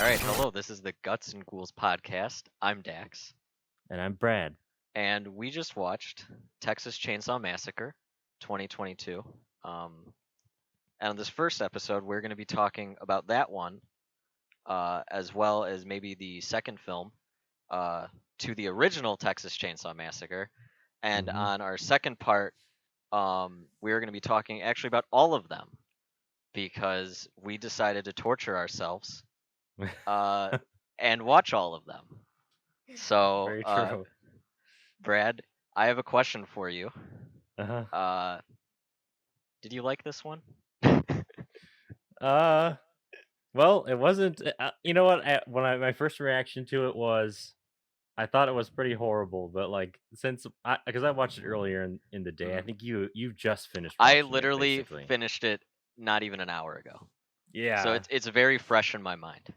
right, hello. This is the Guts Ghouls Podcast. I'm Dax, And I'm Brad. and we just watched Texas Chainsaw Massacre 2022. Um, and on this first episode, we're going to be talking about that one, as well as maybe the second film uh, to the original Texas Chainsaw Massacre. And hmm on our second part, we're going to be talking actually about all of them because we decided to torture ourselves uh, and watch all of them. So, Very true. Brad, I have a question for you. Uh-huh. Uh, did you like this one? Uh, well, it wasn't. You know what? My first reaction to it was, I thought it was pretty horrible. But like, because I watched it earlier in the day, I Mhm. think you just finished I watching it, literally basically. finished it not even an hour ago, so Yeah. it's very fresh in my mind.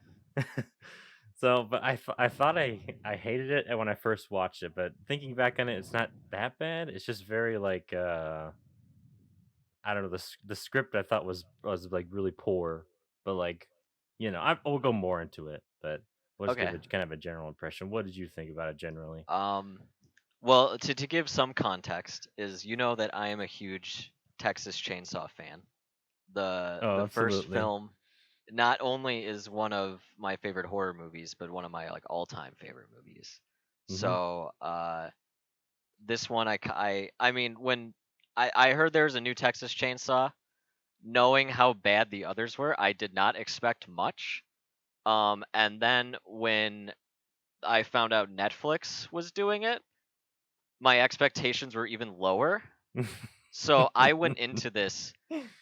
So, but I thought I hated it when I first watched it, but thinking back on it, it's not that bad. It's just very like I don't know, the script I thought was like really poor, but like, we'll go more into it, but we'll just give Okay. it kind of a general impression. What did you think about it generally? Um, well, to give some context, is you know that I am a huge Texas Chainsaw fan. Oh, The first absolutely. film not only is one of my favorite horror movies, but one of my like all-time favorite movies. Mm-hmm. So, this one I mean when I heard there was a new Texas Chainsaw, knowing how bad the others were, I did not expect much. And then when I found out Netflix was doing it, my expectations were even lower. So I went into this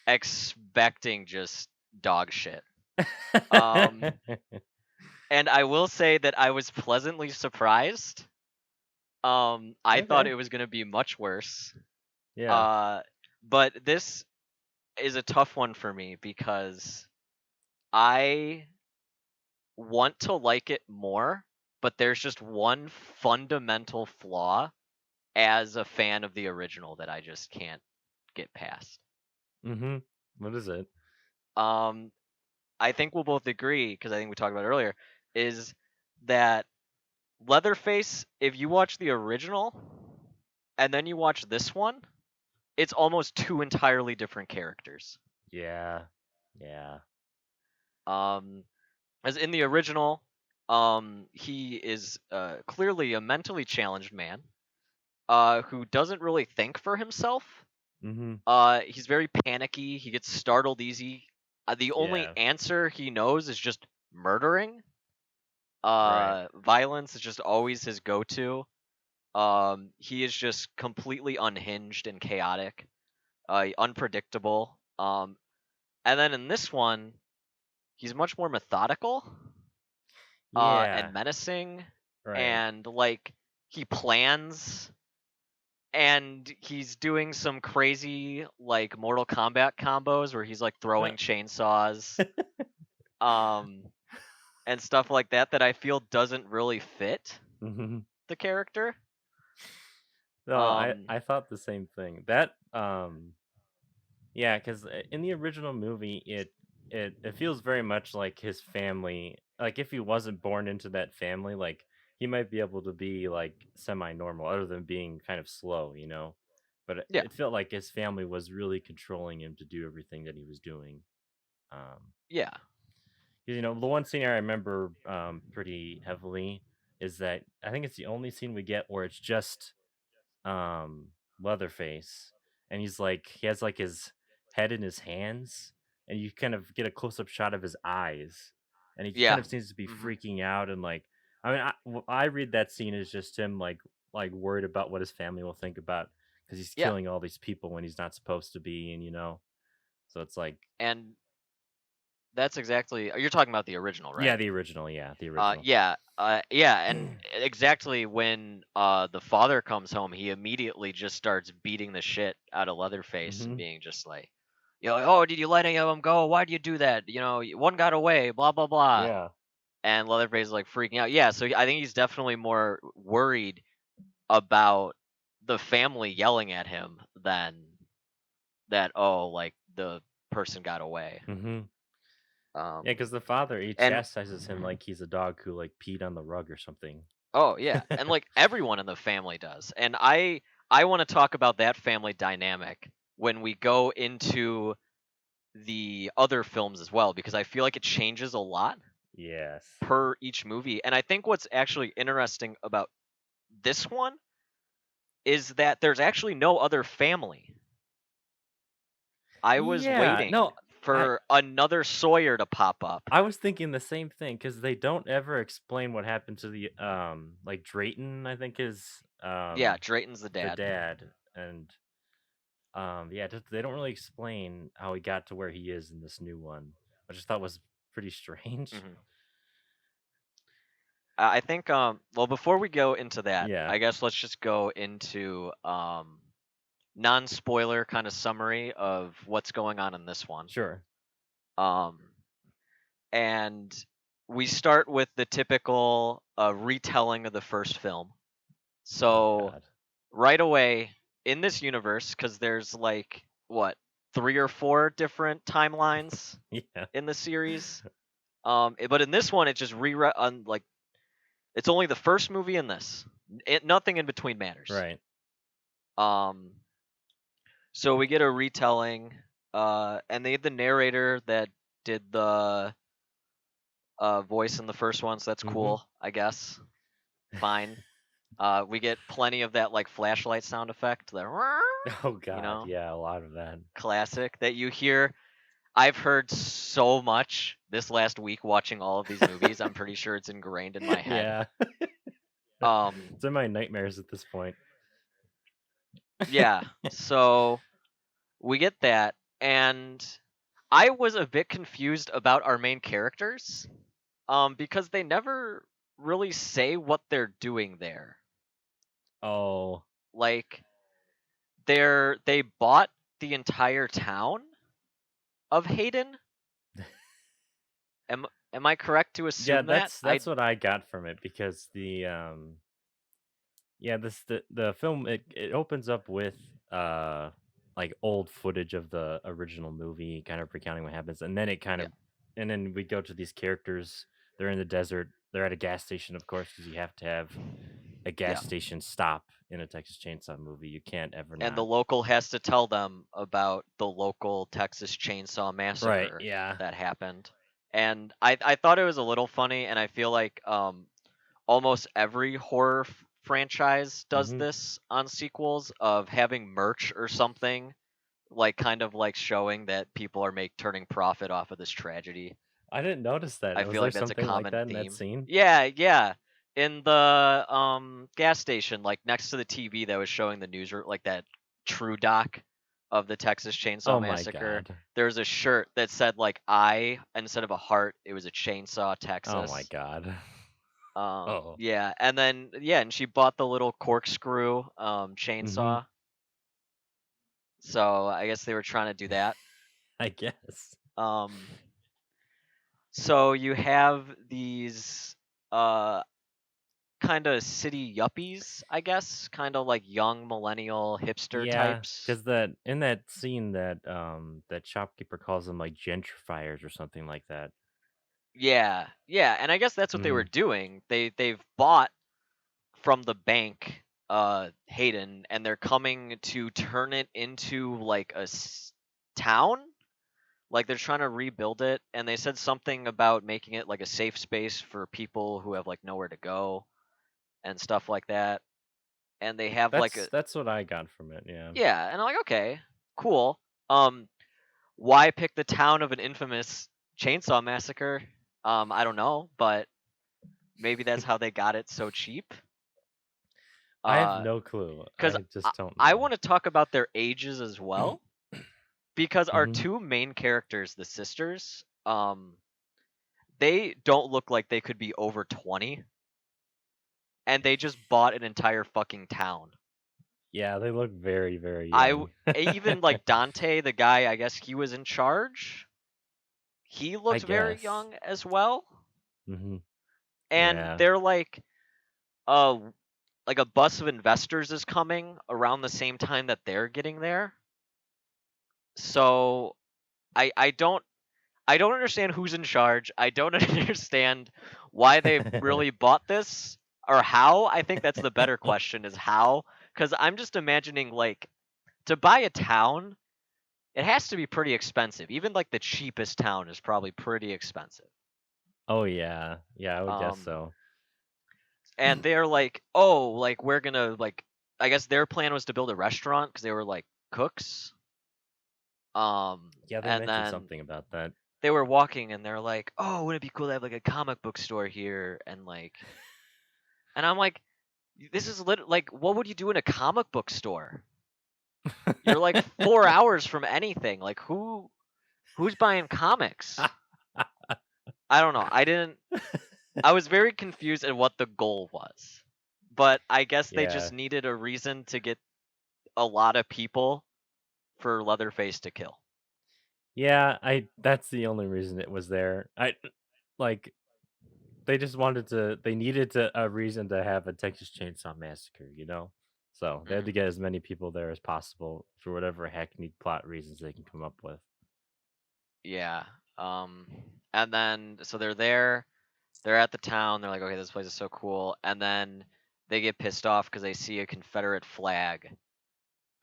expecting just dog shit. Um, and I will say that I was pleasantly surprised. I thought Okay. it was gonna be much worse. Yeah. Uh, but this is a tough one for me because I want to like it more, but there's just one fundamental flaw as a fan of the original that I just can't get past. Mm-hmm. What is it? Um, I think we'll both agree because I think we talked about it earlier, is that Leatherface, if you watch the original and then you watch this one, it's almost two entirely different characters. Yeah. Yeah. Um, as in the original, he is clearly a mentally challenged man who doesn't really think for himself. Mm-hmm. He's very panicky. He gets startled easy. The only Yeah. answer he knows is just murdering. Right. Violence is just always his go-to. He is just completely unhinged and chaotic, unpredictable. And then in this one, he's much more methodical, and Yeah. menacing, Right. and like he plans, and he's doing some crazy like Mortal Kombat combos where he's like Uh, throwing chainsaws, um, and stuff like that that I feel doesn't really fit mm-hmm. the character. No, I Um, I thought the same thing. That Yeah, because in the original movie, it feels very much like his family. Like if he wasn't born into that family, like he might be able to be like semi-normal, other than being kind of slow, you know. But yeah. it felt like his family was really controlling him to do everything that he was doing. Um, Yeah. 'Cause, the one scene I remember pretty heavily is that I think it's the only scene we get where it's just um Leatherface, and he has like his head in his hands, and you kind of get a close-up shot of his eyes, and he kind Yeah. of seems to be Mhm. freaking out, and like, I mean, I read that scene as just him like worried about what his family will think about, because he's Yeah. killing all these people when he's not supposed to be, and so it's like, And that's exactly you're talking about the original, yeah, right? the original. Yeah, and exactly when the father comes home, he immediately just starts beating the shit out of Leatherface and Hmm. being just like, oh, did you let any of them go? Why do you do that? One got away, blah blah blah. Yeah. And Leatherface is like freaking out. Yeah, so I think he's definitely more worried about the family yelling at him than that. Oh, like the person got away. Hmm. Yeah, because the father, he And chastises him like he's a dog who like peed on the rug or something. oh yeah, and like everyone in the family does. And I want to talk about that family dynamic when we go into the other films as well, because I feel like it changes a lot Yes. per each movie. And I think what's actually interesting about this one is that there's actually no other family. I was Yeah, waiting no, I for another Sawyer to pop up. I was thinking the same thing because they don't ever explain what happened to the like Drayton, I think is Yeah, Drayton's the the dad. dad, and yeah, they don't really explain how he got to where he is in this new one. I just thought was pretty strange. Hmm. I think well, before we go into that, Yeah, I guess let's just go into non-spoiler kind of summary of what's going on in this one. sure. Um and we start with the typical retelling of the first film. Oh So God. right away in this universe, because there's like what, 3 or 4 different timelines Yeah. in the series. But in this one, it just like it's only the first movie in this. Nothing in between matters. Right. Um, so we get a retelling, and they had the narrator that did the voice in the first one, so that's Mhm. cool, I guess. Fine. We get plenty of that like flashlight sound effect, the Oh God. know, Yeah, a lot of that. classic that you hear. I've heard so much this last week watching all of these movies. I'm pretty sure it's ingrained in my head. Yeah. Um, It's in my nightmares at this point. yeah. So we get that, and I was a bit confused about our main characters, because they never really say what they're doing there. Oh. Like they bought the entire town of Hayden. Am am I correct to Yeah, assume that? that's what I got from it because yeah, the film it opens up with like old footage of the original movie kind of recounting what happens, and then it kind Yeah, of and then we go to these characters. They're in the desert. They're at a gas station, of course, because you have to have a yeah. gas station stop in a Texas Chainsaw movie. You can't ever And the not. local has to tell them about the local Texas Chainsaw Right, Massacre yeah. that happened. And I thought it was a little funny, and I feel like almost every horror franchise does Mhm. this on sequels of having merch or something, like kind of like showing that people are turning profit off of this tragedy. I didn't notice I that. Was feel there like that's a something like common that in that theme. scene? Yeah, yeah. In the gas station, like next to the TV that was showing the news, like that true doc of the Texas Chainsaw Oh my Massacre, god. there was a shirt that said like "I" instead of a heart. It was a chainsaw, Oh my Texas. god. Oh. Yeah, and then yeah, and she bought the little corkscrew Mhm. chainsaw. So I guess they were trying to do that. I guess. Um, so you have these uh kind of city yuppies, I guess, kind of like young millennial hipster Yeah, types. because that in that scene that that shopkeeper calls them like gentrifiers or something like that. Yeah, yeah, and I guess that's what they were Mhm. doing. They've bought from the bank Hayden, and they're coming to turn it into like a town. Like they're trying to rebuild it, and they said something about making it like a safe space for people who have like nowhere to go and stuff like that. And they have like a That's what I got from it. Yeah. yeah, and I'm like, okay, cool. Um, why pick the town of an infamous chainsaw massacre? I don't know, but maybe that's how they got it so cheap. I have Uh, no clue. because I just don't I know. want to talk about their ages as well, because our Mhm. two main characters, the sisters, they don't look like they could be over 20, and they just bought an entire fucking town. Yeah, they look very, very I young. even like Dante, the guy, I guess he was in charge. He I looked very guess. young as well, Mhm. and Yeah. they're uh like a bus of investors is coming around the same time that they're getting there. So I don't I don't understand who's in charge. I don't understand why they really bought this or how. I think that's the better question is how. Because I'm just imagining like to buy a town, it has to be pretty expensive. Even like the cheapest town is probably pretty expensive. Oh yeah, yeah, I would guess Um, so. and they're like, oh, like we're gonna like. I guess their plan was to build a restaurant because they were like cooks. Yeah, they And mentioned then something about that. they were walking and they're like, "Oh, wouldn't it be cool to have like a comic book store here?" And like, and I'm like, "This is like, what would you do in a comic book store? You're like 4 hours from anything. Like, who's buying comics? I don't know. I didn't. I was very confused at what the goal was, but I guess they Yeah. just needed a reason to get a lot of people for Leatherface to kill. Yeah, that's the only reason it was there. I like they just wanted to they needed a reason to have a Texas Chainsaw Massacre, you know? So, they had to Hmm. get as many people there as possible for whatever hackneyed plot reasons they can come up with. Yeah. Um, and then so they're there. They're at the town. They're like, okay, this place is so cool. And then they get pissed off because they see a Confederate flag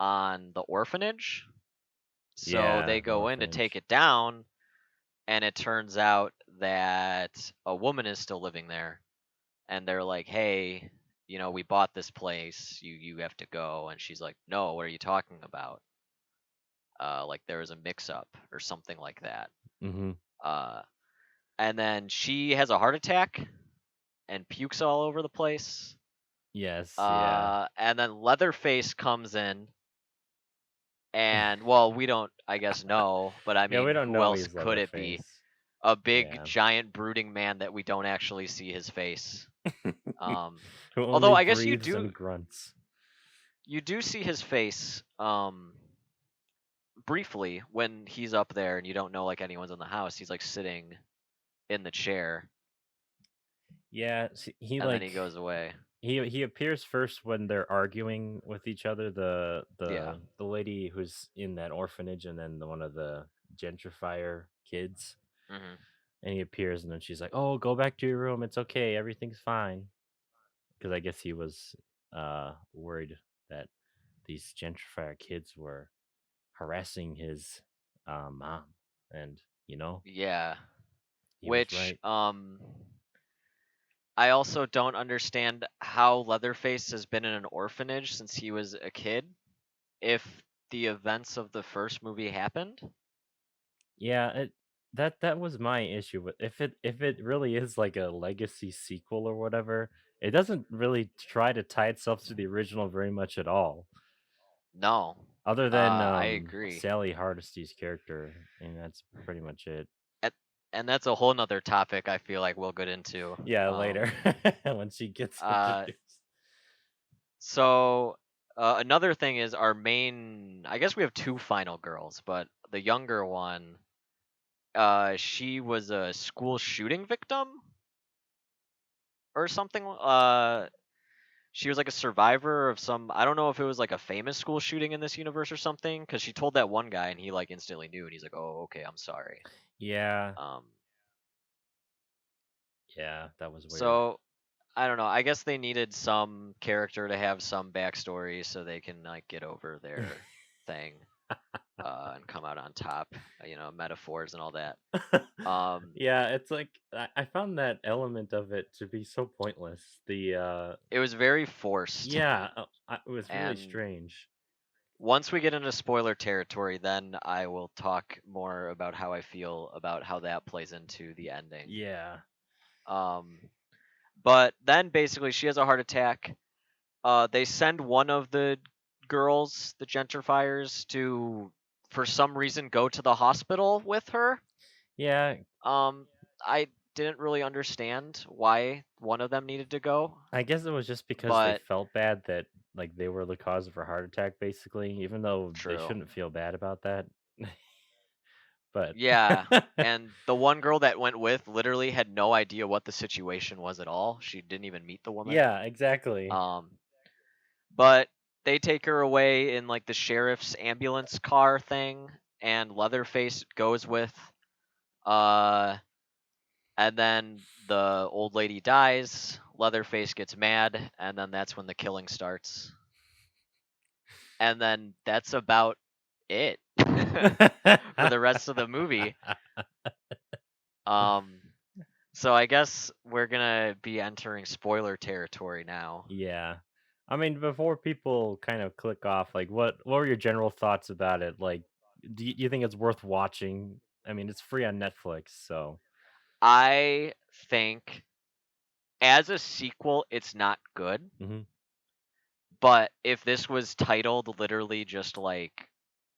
on the orphanage. So Yeah, they the go in to take orphanage. it down, and it turns out that a woman is still living there. And they're like, hey, we bought this place. You have to go. And she's like, no, what are you talking about? Like there was a mix-up or something like that. Mhm. Uh, and then she has a heart attack and pukes all over the place. Yes, yeah. And then Leatherface comes in, and well, we don't, I guess, know, but I Yeah, we mean, don't who know else he's could it be? Leatherface. A big, Yeah. giant, brooding man that we don't actually see his face. Um, Who although only I guess breathes and grunts. you do see his face, briefly when he's up there, and you don't know like anyone's in the house. He's like sitting in the chair, Yeah, he and then he like goes away. he appears first when they're arguing with each other, the Yeah. the lady who's in that orphanage and then one of the gentrifier kids. Hmm. And he appears and then she's like, "Oh, go back to your room. It's okay. Everything's fine." Because I guess he was worried that these gentrifier kids were harassing his mom, and Yeah. he was Which right. I also don't understand how Leatherface has been in an orphanage since he was a kid if the events of the first movie happened. Yeah, that was my issue with if it really is like a legacy sequel or whatever, it doesn't really try to tie itself to the original very much at all. No. Other than I agree. Sally Hardesty's character, and that's pretty much it. And, and that's a whole nother topic I feel like we'll get into. Yeah, later when she gets Uh, introduced. so another thing is our main, I guess we have two final girls, but the younger one, she was a school shooting victim or something. She was like a survivor of some, I don't know if it was like a famous school shooting in this universe or something, because she told that one guy and he like instantly knew and he's like, oh, okay, I'm sorry. Yeah, Um, yeah, that was weird. so I don't know. I guess they needed some character to have some backstory so they can like get over their thing and come out on top. Metaphors and all that. Um, Yeah, it's like I found that element of it to be so pointless. it was very forced, Yeah, it was really and strange. once we get into spoiler territory, then I will talk more about how I feel about how that plays into the ending. Yeah. Um, but then basically she has a heart attack. They send one of the girls, the gentrifiers, to for some reason go to the hospital with her. Yeah, Um, I didn't really understand why one of them needed to go, I guess it was just because they but felt bad that like they were the cause of her heart attack basically, even though they true. shouldn't feel bad about that. But Yeah, and the one girl that went with literally had no idea what the situation was at all. She didn't even meet the woman. yeah, exactly. Um, but they take her away in like the sheriff's ambulance car thing, and Leatherface goes with Uh, and then the old lady dies. Leatherface gets mad, and then that's when the killing starts. And then that's about it for the rest of the movie. Um, so I guess we're gonna be entering spoiler territory now. Yeah. I mean, before people kind of click off, like, what were your general thoughts about it? Like, do you think it's worth watching? I mean, it's free on Netflix, so. I think as a sequel, it's not good. Mhm. But if this was titled literally just like,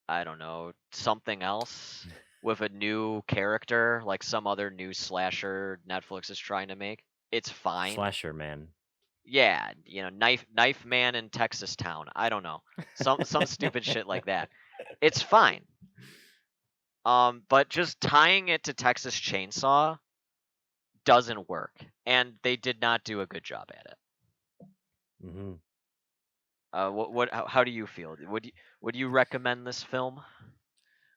I don't know, something else with a new character, like some other new slasher Netflix is trying to make, it's fine. Slasher Man. Yeah, knife man in Texas town. I don't know. Some stupid shit like that. It's fine. But just tying it to Texas Chainsaw doesn't work, and they did not do a good job at it. Mhm. How do you feel? Would you recommend this film?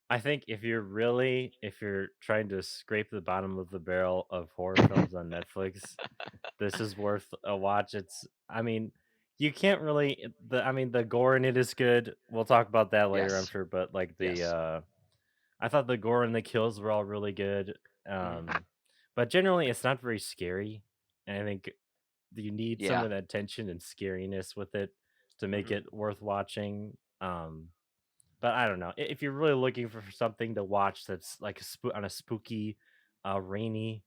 I think if you're trying to scrape the bottom of the barrel of horror films on Netflix, this is worth a watch. I mean, you can't really I mean, the gore in it is good. We'll talk about that later, I'm Yes. sure, but like Yes. I thought the gore and the kills were all really good. Mhm. But generally it's not very scary. And I think you need some Yeah. of that tension and scariness with it to make Mhm. it worth watching. But I don't know. If you're really looking for something to watch that's like on a spooky, rainy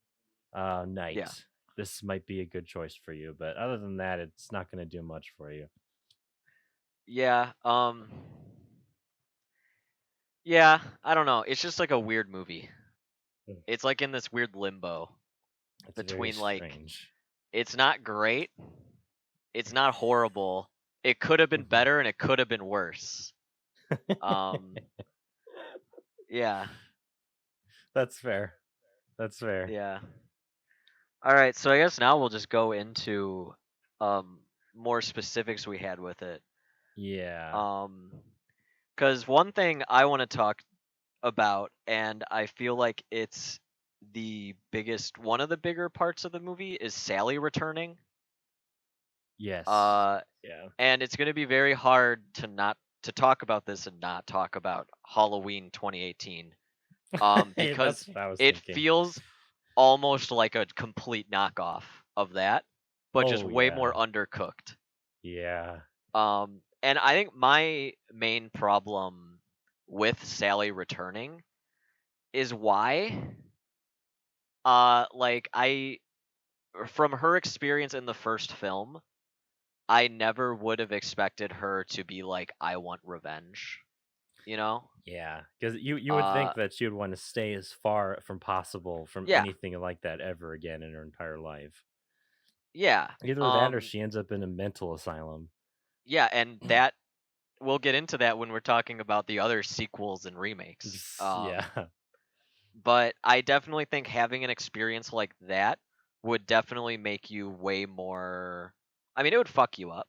Yeah. night, this might be a good choice for you. But other than that, it's not going to do much for you. Yeah. Yeah, I don't know. It's just like a weird movie. Mm. It's like in this weird limbo It's very between like strange. it's not great, it's not horrible. It could have been Mhm. better and it could have been worse. Um yeah. That's fair. That's fair. Yeah. All right, so I guess now we'll just go into um more specifics we had with it. Yeah. Um cuz one thing I want to talk about, and I feel like it's one of the bigger parts of the movie, is Sally returning. Yes. Uh Yeah. and it's going to be very hard to talk about this and not talk about Halloween 2018, Hey, because that's what I was it thinking. feels almost like a complete knockoff of that, but just Oh way more yeah. undercooked. Yeah. And I think my main problem with Sally returning is why, like I from her experience in the first film, I never would have expected her to be like, I want revenge, you know? Yeah, because you would Uh think that she would want to stay as far from possible from yeah. anything like that ever again in her entire life. Yeah. Either that or she ends up in a mental asylum. Yeah, and that we'll get into that when we're talking about the other sequels and remakes. Yeah. But I definitely think having an experience like that would definitely make you way more, I mean, it would fuck you up.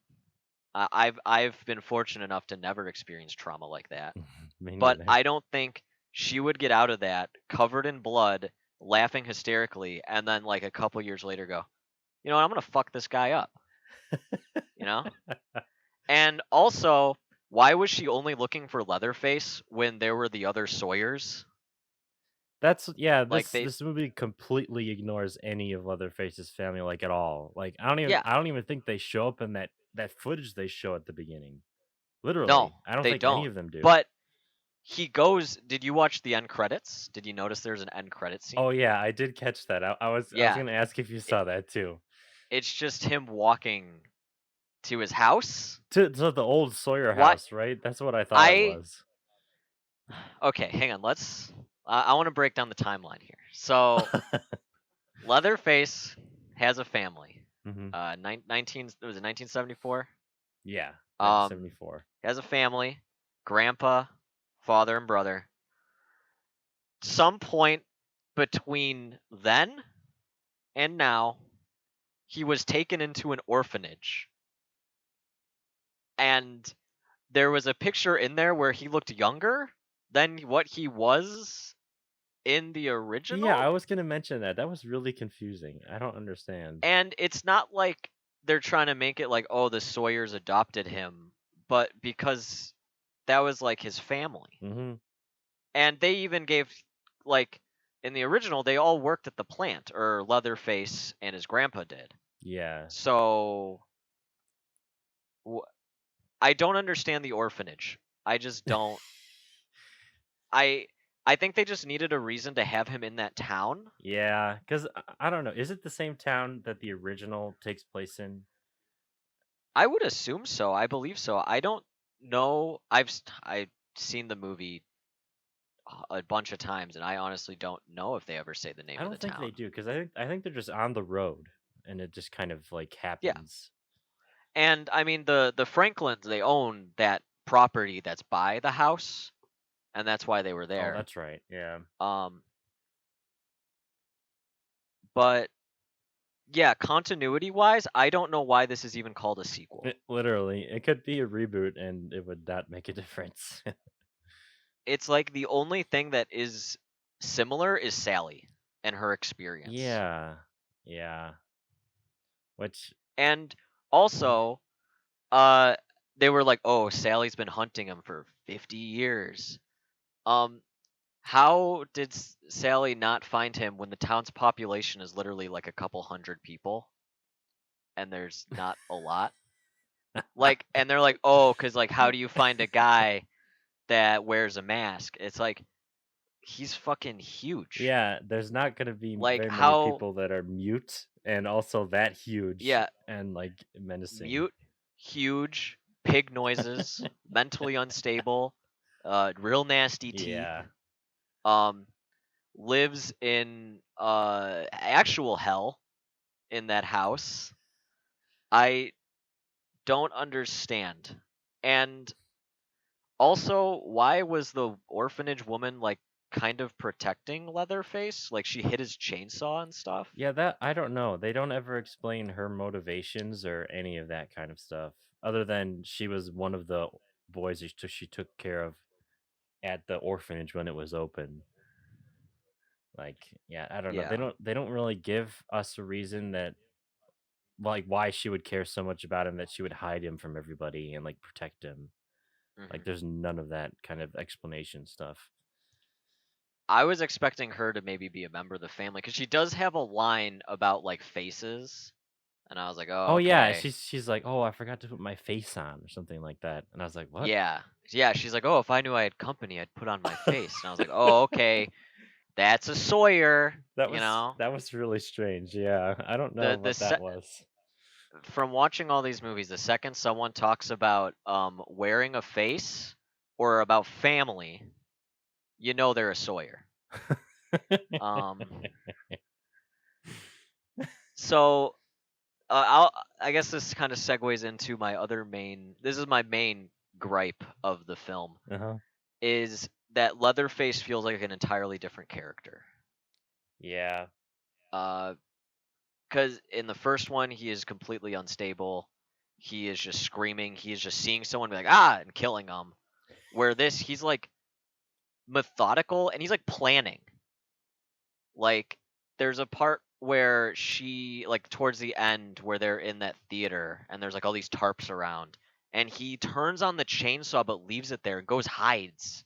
I've been fortunate enough to never experience trauma like that. Me But neither. I don't think she would get out of that covered in blood, laughing hysterically, and then like a couple years later go, you know what, I'm gonna fuck this guy up. You know? And also, why was she only looking for Leatherface when there were the other Sawyers? That's yeah. Like This they, this movie completely ignores any of Leatherface's family, like at all. Like yeah, I don't even think they show up in that footage they show at the beginning. no, Literally, I don't they think any don't. of them do. But he goes. Did you watch the end credits? Did you notice there's an end credit Oh scene? yeah, I did catch that. I was Yeah, gonna ask if you it, saw that too. it's just him walking to his house. To the old Sawyer What house, right? That's what I thought it I was. okay, hang on. Let's. I want to break down the timeline here. So Leatherface has a family. hmm 19 was it 1974? Yeah, Um, 1974. has a family, grandpa, father, and brother. Some point between then and now, he was taken into an orphanage, and there was a picture in there where he looked younger than what he was in the Yeah, original. I was gonna mention that. That was really confusing. I don't understand. And it's not like they're trying to make it like, oh, the Sawyers adopted him, but because that was like his family. Hmm. And they even gave, like, in the original, they all worked at the plant, or Leatherface and his grandpa did. Yeah. So I don't understand the orphanage. I just don't. I I think they just needed a reason to have him in that town. Yeah, because I don't know. Is it the same town that the original takes place in? I would assume so. I believe so. I don't know. I've seen the movie a bunch of times, and I honestly don't know if they ever say the name I of the don't think they town. do because I think they're just on the road and it just kind of like Yeah, happens. and I mean the Franklins, they own that property that's by the house, and that's why they were Oh, there. that's right. Yeah. Um, but yeah, continuity wise, I don't know why this is even called a sequel. Literally, it could be a reboot and it would not make a difference. It's like the only thing that is similar is Sally and her experience. Yeah. Yeah. Which And also, uh they were like, "Oh, Sally's been hunting him for 50 years." Um how did Sally not find him when the town's population is literally like a couple hundred people and there's not a lot? Like, and they're like, "Oh, cuz like how do you find a guy that wears a mask?" It's like he's fucking huge. yeah, there's not going to be Like very many how people that are mute and also that huge yeah, and like menacing. mute, huge, pig noises, mentally unstable, real nasty teeth. Yeah. Um, lives in actual hell in that house. I don't understand. And also, why was the orphanage woman like kind of protecting Leatherface? Like she hit his chainsaw and stuff. Yeah, that I don't know. They don't ever explain her motivations or any of that kind of stuff, other than she was one of the boys she took care of at the orphanage when it was open. Like, yeah, I don't know. They Yeah. don't really give us a reason that like why she would care so much about him that she would hide him from everybody and like protect him. Like, Hmm. there's none of that kind of explanation stuff. I was expecting her to maybe be a member of the family because she does have a line about like faces, and I was like, oh, Oh yeah, okay. she's like, oh, I forgot to put my face on or something like that, and I was like, what? Yeah. Yeah, she's like, "Oh, if I knew I had company, I'd put on my face." And I was like, "Oh, okay. That's a Sawyer, That you was know." that was really strange. Yeah, I don't know The what that se- was. from watching all these movies, the second someone talks about wearing a face or about family, you know they're a Sawyer. Um so I guess this kind of segues into my other main. This is my main gripe of the film Uh-huh. is that Leatherface feels like an entirely different character. Yeah. Uh because in the first one he is completely unstable. He is just screaming. He is just seeing someone be like and killing them. Where this he's like methodical and he's like planning. Like there's a part where she like towards the end where they're in that theater and there's like all these tarps around and he turns on the chainsaw but leaves it there and goes hides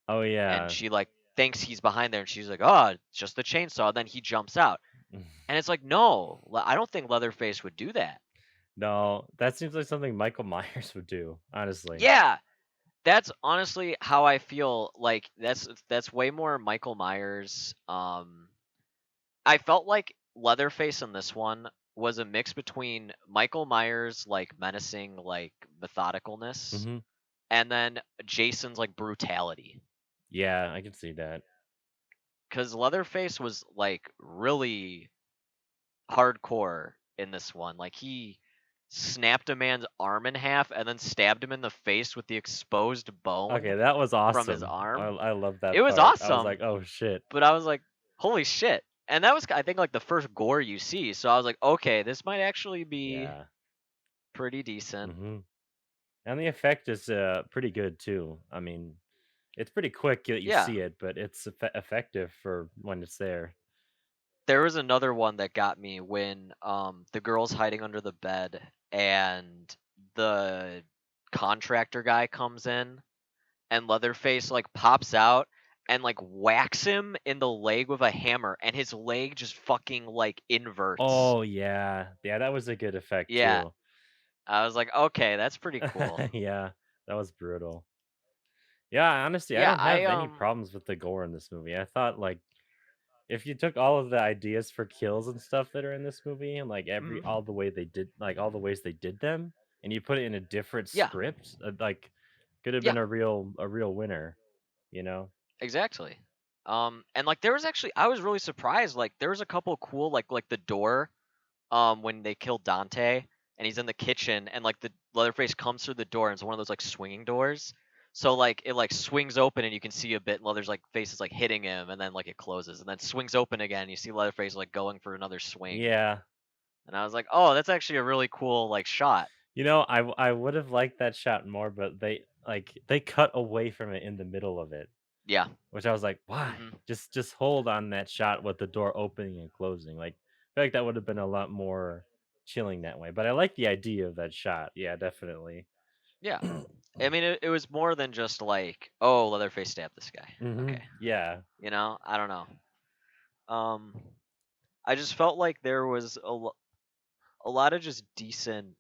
Oh and yeah. she like thinks he's behind there and she's like, "Oh, it's just the chainsaw." Then he jumps out. And it's like, "No, I don't think Leatherface would do that." No, that seems like something Michael Myers would do, honestly. Yeah, that's honestly how I feel. Like that's way more Michael Myers. I felt like Leatherface in this one was a mix between Michael Myers like menacing like methodicalness Hmm. and then Jason's like brutality. Yeah, I can see that. Cuz Leatherface was like really hardcore in this one. Like he snapped a man's arm in half and then stabbed him in the face with the exposed Okay, bone that was from his awesome. I arm. I love It that was part. I was like, awesome, oh shit. but I was like, "Holy shit." And that was I think like the first gore you see. So I was like, "Okay, this might actually be Yeah. pretty decent." Hmm. And the effect is pretty good too. I mean, It's pretty quick that you Yeah. see it, but it's effective for when it's there. There was another one that got me when the girl's hiding under the bed and the contractor guy comes in and Leatherface like pops out and like whacks him in the leg with a hammer and his leg just fucking like inverts. Oh yeah, yeah, that was a good effect Yeah. too. I was like, "Okay, that's pretty cool." Yeah, that was brutal. Yeah, honestly, I Yeah, don't I have any problems with the gore in this movie. I thought like if you took all of the ideas for kills and stuff that are in this movie and like mhm. all the way they did like all the ways they did them and you put it in a different Yeah. script, like could have Yeah, been a real winner, you know? exactly. And like there was actually I was really surprised like there was a couple cool like the door when they kill Dante and he's in the kitchen and like the Leatherface comes through the door and it's one of those like swinging doors. So like it like swings open and you can see a bit and Leather's like face is like hitting him and then like it closes and then swings open again. You see Leatherface like going for another swing. Yeah. And I was like, "Oh, that's actually a really cool like shot." You know, I would have liked that shot more, but they cut away from it in the middle of it, Yeah. which I was like, "Why? Mhm. Just hold on that shot with the door opening and closing." Like, I feel like that would have been a lot more chilling that way. But I like the idea of that shot. Yeah, definitely. Yeah. I mean, it was more than just like, "Oh, Leatherface stabbed this guy." Okay. Yeah. I don't know. Um I just felt like there was a lot of just decent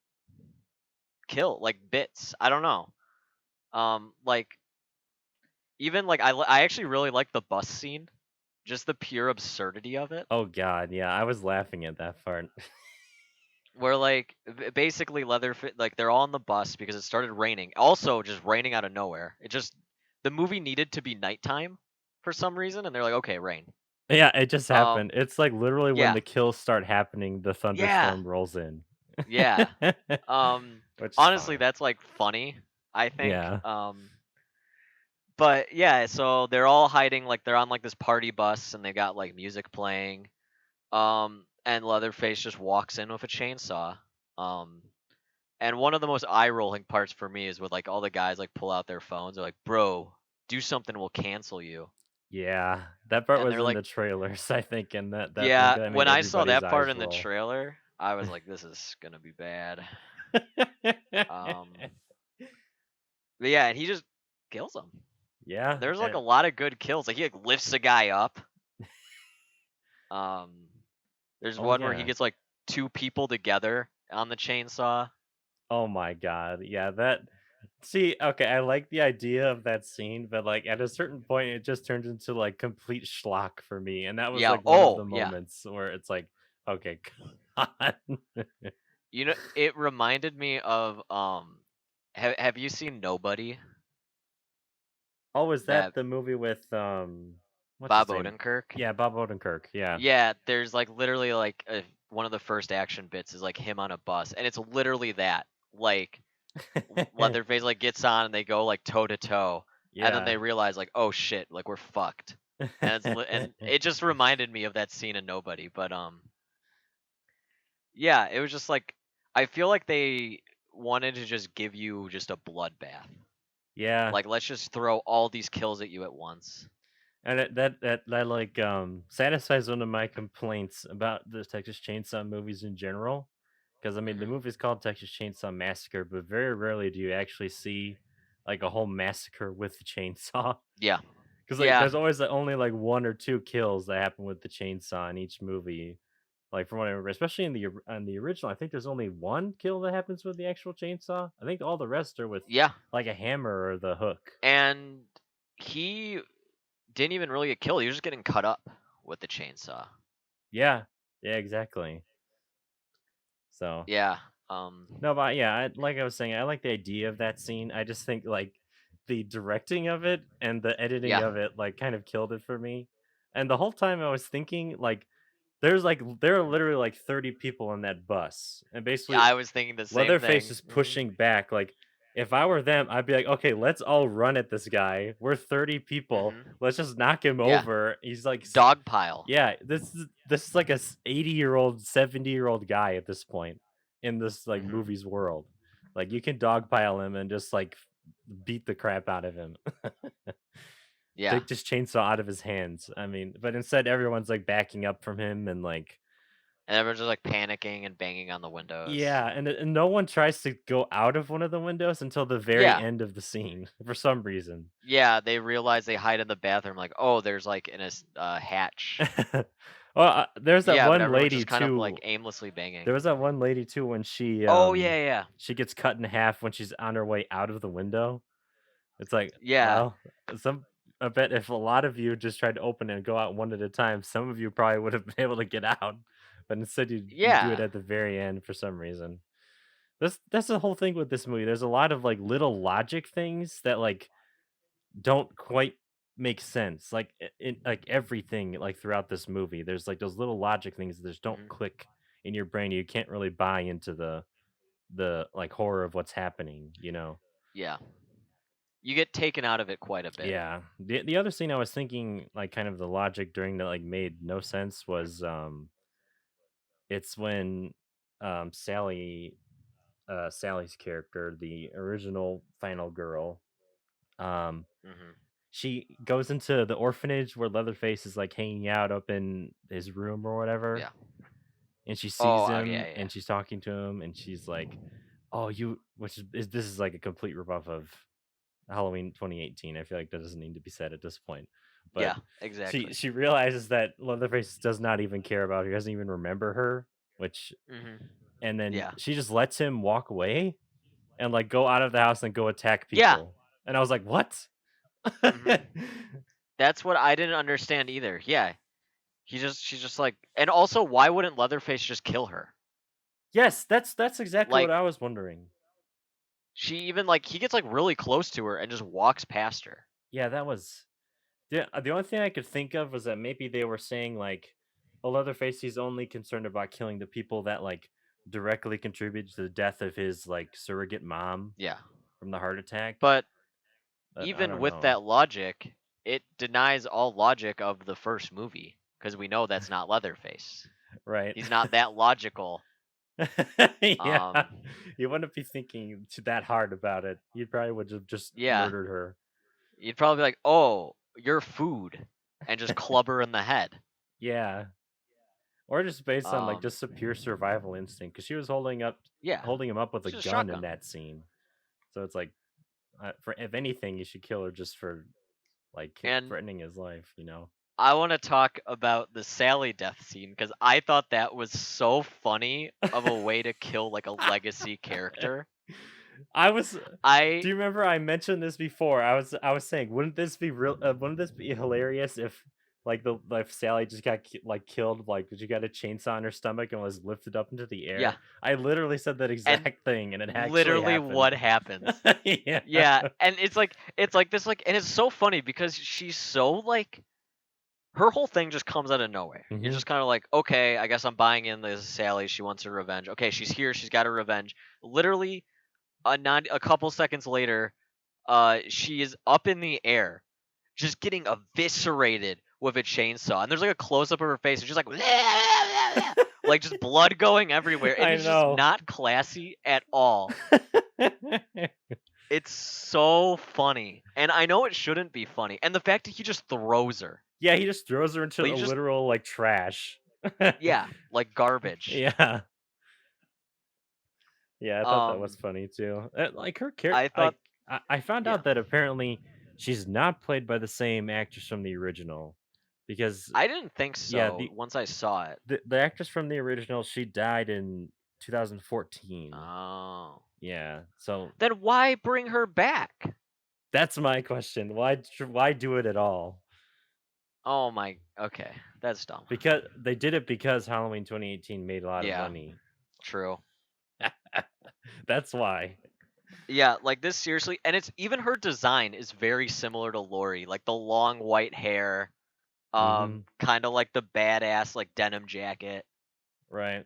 kill like bits. I don't know. Like even like I actually really like the bus scene, just the pure absurdity of it. Oh god, yeah. I was laughing at that part. Where like basically Leatherface like they're all on the bus because it started raining. Also, just raining out of nowhere. It just the movie needed to be nighttime for some reason, and they're like, okay, rain. Yeah, it just Um, happened. It's like literally when yeah, the kills start happening, the yeah, thunderstorm rolls in. yeah. Which is Honestly, fine. that's like funny. I think. Yeah. But yeah, so they're all hiding like they're on like this party bus and they got like music playing. And Leatherface just walks in with a chainsaw. Um, and one of the most eye rolling parts for me is with like all the guys like pull out their phones. They're like, "Bro, do something. We'll cancel you." Yeah. That part And was they're in like, the trailers, I think, and "Yeah." that made When I saw everybody's that part eyes in the roll. trailer, I was like, "This is gonna be bad." Um, but yeah, and he just kills him. Yeah. There's like a lot of good kills. Like he like lifts a guy up. Um, there's Oh one where he yeah. gets like two people together on the chainsaw. Oh my god. Yeah, that see, okay, I like the idea of that scene, but like at a certain point it just turns into like complete schlock for me. And that was Yeah. like one of the Oh, yeah. moments where it's like, okay, come on. It reminded me of have you seen Nobody? Oh, is That that the movie with what's Bob his name? Odenkirk? Yeah, Bob Odenkirk. Yeah. Yeah, there's like literally like one of the first action bits is like him on a bus, and it's literally that. Like Leatherface like gets on and they go like toe to toe, and then Yeah. they realize like, oh shit, like we're fucked. And it just reminded me of that scene in Nobody. But yeah, it was just like I feel like they wanted to just give you just a bloodbath. Yeah. Like let's just throw all these kills at you at once. And that like satisfies one of my complaints about the Texas Chainsaw movies in general. Because I mean the Hmm. movie's called Texas Chainsaw Massacre, but very rarely do you actually see like a whole massacre with the chainsaw. Yeah, Because like yeah, there's always like, only like one or two kills that happen with the chainsaw in each movie. Like from what I remember, especially in the original, I think there's only one kill that happens with the actual chainsaw. I think all the rest are with yeah. like a hammer or the hook. And he didn't even really get killed. He was just getting cut up with the chainsaw. Yeah, yeah, exactly. So Yeah. no, but yeah, like I was saying, I like the idea of that scene. I just think like the directing of it and the editing Yeah. of it like kind of killed it for me. And the whole time I was thinking like there are literally like 30 people in that bus, and Yeah, basically I was thinking the same Leatherface thing. is Hmm. pushing back. Like, if I were them, I'd be like, okay, let's all run at this guy. We're 30 people. Hmm. Let's just knock him Yeah. over. He's like, Dog pile. yeah, this is like a 80-year-old, 70-year-old guy at this point in this like Hmm. movie's world. Like, you can dogpile him and just like beat the crap out of him. Yeah. Take this chainsaw out of his hands. I mean, but instead everyone's like backing up from him and like And everyone's just like panicking and banging on the windows. yeah, and no one tries to go out of one of the windows until the very Yeah. end of the scene for some reason. Yeah, they realize they hide in the bathroom like, "Oh, there's like hatch." Well, there's that Yeah, but one everyone's lady just kind of like too. aimlessly banging. There was that one lady too when Oh, yeah, yeah. she gets cut in half when she's on her way out of the window. It's like, Yeah. well, some I bet if a lot of you just tried to open it and go out one at a time, some of you probably would have been able to get out. But instead you do it Yeah. at the very end for some reason. That's the whole thing with this movie. There's a lot of like little logic things that like don't quite make sense. Like in like everything like throughout this movie, there's like those little logic things that just don't Mhm. click in your brain. You can't really buy into the like horror of what's happening, you know. Yeah. You get taken out of it quite a bit. Yeah. The other scene I was thinking like kind of the logic during that like made no sense was it's when Sally's character, the original final girl, um Mhm. she goes into the orphanage where Leatherface is like hanging out up in his room or whatever, Yeah. and she sees Oh, him yeah, yeah. and she's talking to him and she's like, "Oh, you," which is this is like a complete rebuff of Halloween 2018. I feel like that doesn't need to be said at this point. But Yeah, exactly. she realizes that Leatherface does not even care about her, he doesn't even remember her, which Mhm. and then Yeah. she just lets him walk away and like go out of the house and go attack Yeah. people. And I was like, "What?" Mhm. That's what I didn't understand either. Yeah. She's just like, and also why wouldn't Leatherface just kill her? Yes, that's exactly what Like I was wondering. she even like he gets like really close to her and just walks past her. Yeah, that was the only thing I could think of was that maybe they were saying like, "Oh, Leatherface, he's only concerned about killing the people that like directly contribute to the death of his like surrogate mom Yeah. from the heart attack." But But I even don't with know. that logic, it denies all logic of the first movie because we know that's not Leatherface. Right. He's not that logical. Yeah. Um, You wouldn't be thinking that hard about it. You probably would have just yeah, murdered her. you'd probably be like, "Oh, you're food," and just club her in the head. Yeah. Or just based on like Um, just a pure survival instinct because she was yeah, holding him up with a it's just a gun in shotgun. that scene. So it's like, for if anything, you should kill her just for like And threatening his life. You know? I want to talk about the Sally death scene because I thought that was so funny of a way to kill like a legacy character. I was. I Do you remember I mentioned this before? I was saying, wouldn't this be real? Wouldn't this be hilarious if like the like Sally just got like killed, like she got a chainsaw in her stomach and was lifted up into the yeah, air? I literally said that and exact thing, and it actually literally happened. what happens. Yeah. Yeah, and it's like this like and it's so funny because she's so like her whole thing just comes out of nowhere. You're Hmm. just kind of like, okay, I guess I'm buying in this is Sally. She wants her revenge. Okay, she's here. She's got her revenge. Literally, a couple seconds later, she is up in the air, just getting eviscerated with a chainsaw. And there's like a close up of her face, and she's like, like just blood going everywhere. It I is just know. not classy at all. It's so funny, and I know it shouldn't be funny. And the fact that he just throws her, Yeah, he just throws her into like a he just literal like trash. yeah, like garbage. Yeah. Yeah, I thought that was Um, funny too. Like her character, I thought, I found yeah, out that apparently she's not played by the same actress from the original, because I didn't think yeah, so once I saw it. the actress from the original, she died in 2014. Oh, Yeah, so then why bring her back? that's my question. Why do it at all? Oh my, okay, that's dumb. Because they did it because Halloween 2018 made a lot of Yeah, money. true. That's why. Yeah, like this seriously, and it's even her design is very similar to Lori, like the long white hair, Hmm. kind of like the badass like denim jacket, Right.